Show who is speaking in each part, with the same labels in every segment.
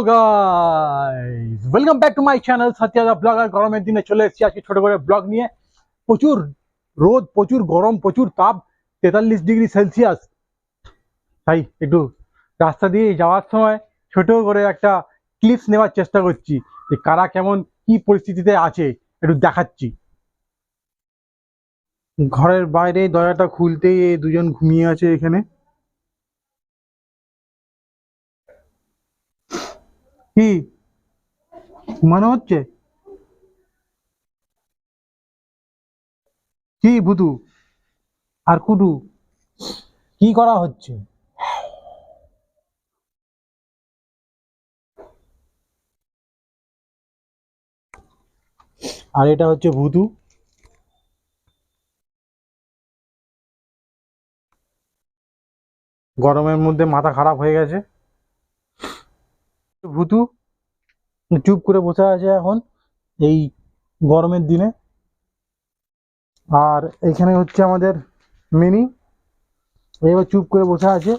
Speaker 1: Guys, welcome back to my channel Satyada blogger. গরমের দিনে চলে এসেছি আজকে ছোট করে ব্লগ নিয়ে। প্রচুর রোদ, প্রচুর গরম, প্রচুর তাপ, 43 ডিগ্রি সেলসিয়াস। তাই একটু রাস্তা দিয়ে যাওয়ার সময় ছোট করে একটা ক্লিপস নেওয়ার চেষ্টা করছি যে কারা কেমন কি পরিস্থিতিতে আছে একটু দেখাচ্ছি। ঘরের বাইরে দরজাটা খুলতেই এই দুজন ঘুমিয়ে আছে এখানে। কি মনে হচ্ছে? কি ভুতু আর কুটু কি করা হচ্ছে? আর এটা হচ্ছে ভুতু। গরমের মধ্যে মাথা খারাপ হয়ে গেছে। ভুতু চুপ করে বসে আছে এখন এই গরমের দিনে। আর এখানে হচ্ছে আমাদের মিনি, এবার চুপ করে বসে আছে।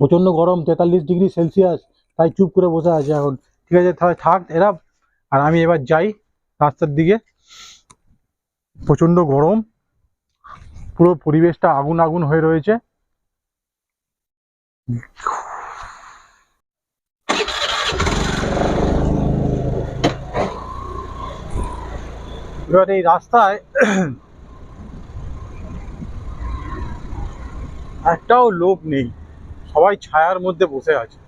Speaker 1: প্রচন্ড গরম, 43 ডিগ্রি সেলসিয়াস, তাই চুপ করে বসে আছে এখন। ঠিক আছে, তাহলে থাক এরা। আর আমি এবার যাই রাস্তার দিকে। প্রচন্ড গরম, পুরো পরিবেশটা আগুন আগুন হয়ে রয়েছে। এবার এই রাস্তায় একটাও লোক নেই, সবাই ছায়ার মধ্যে বসে আছে।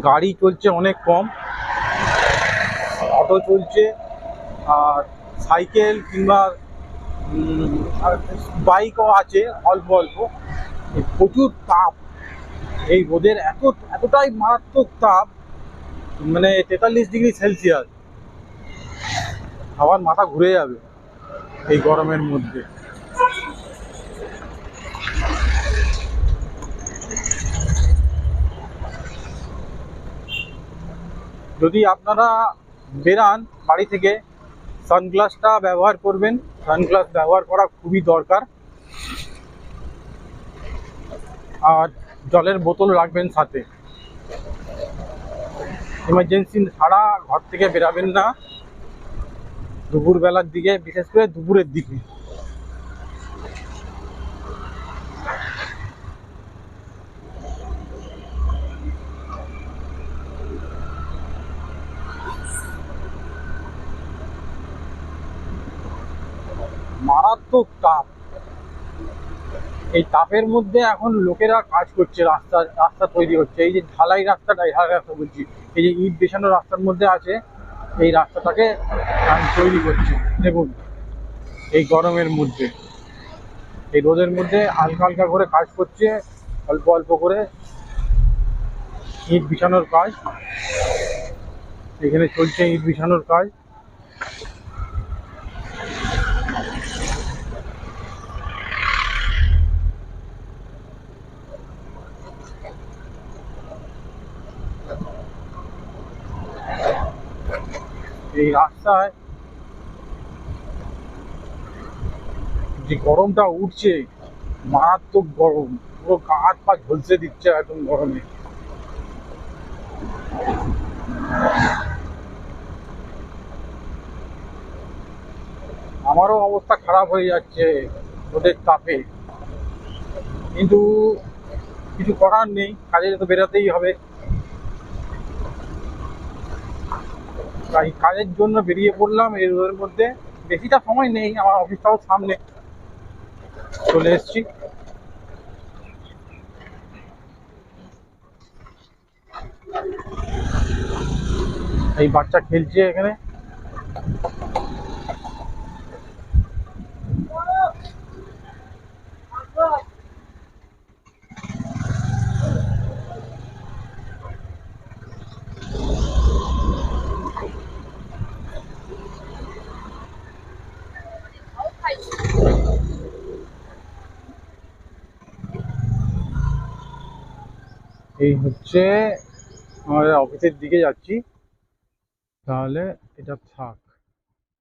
Speaker 1: গাড়ি চলছে অনেক কম, অটো চলছে, আর সাইকেল কিংবা বাইকও আছে অল্প অল্প। প্রচুর তাপ, এই রোদের এতটাই মারাত্মক তাপ, মানে 43 ডিগ্রি সেলসিয়াস। আমার মাথা ঘুরে যাবে এই গরমের মধ্যে। যদি আপনারা বেরান বাড়ি থেকে, সানগ্লাসটা ব্যবহার করবেন। সানগ্লাস ব্যবহার করা খুবই দরকার। আর জলের বোতল রাখবেন সাথে। এমার্জেন্সি ছাড়া ঘর থেকে বেরাবেন না দুপুরবেলার দিকে, বিশেষ করে দুপুরের দিকে। মারাত্মক তাপ। এই তাপের মধ্যে এখন লোকেরা কাজ করছে, রাস্তা তৈরি হচ্ছে। এই যে ঢালাই রাস্তা বলছি, এই যে ইট বেছানো রাস্তার মধ্যে আছে, এই রাস্তাটাকে তৈরি করছে। দেখুন এই গরমের মধ্যে, এই রোদের মধ্যে হালকা হালকা করে কাজ করছে, অল্প অল্প করে ইট বিছানোর কাজ। এখানে চলছে ইট বিছানোর কাজ। এই রাস্তায় যে গরমটা উঠছে, মারাত্মক গরম, পুরো গা হাত পা ঝলসে দিচ্ছে একদম গরমে। আমারও অবস্থা খারাপ হয়ে যাচ্ছে রোদের তাপে, কিন্তু কিছু করার নেই, কাজে তো বেরোতেই হবে। তাই কাজের জন্য বেরিয়ে পড়লাম এই রোদের মধ্যে। বেশিটা সময় নেই, আমার অফিসটাও সামনে, চলে এসছি। এই বাচ্চা খেলছে এখানে। এই হচ্ছে আমাদের অফিসের দিকে যাচ্ছি, তাহলে এটা থাক।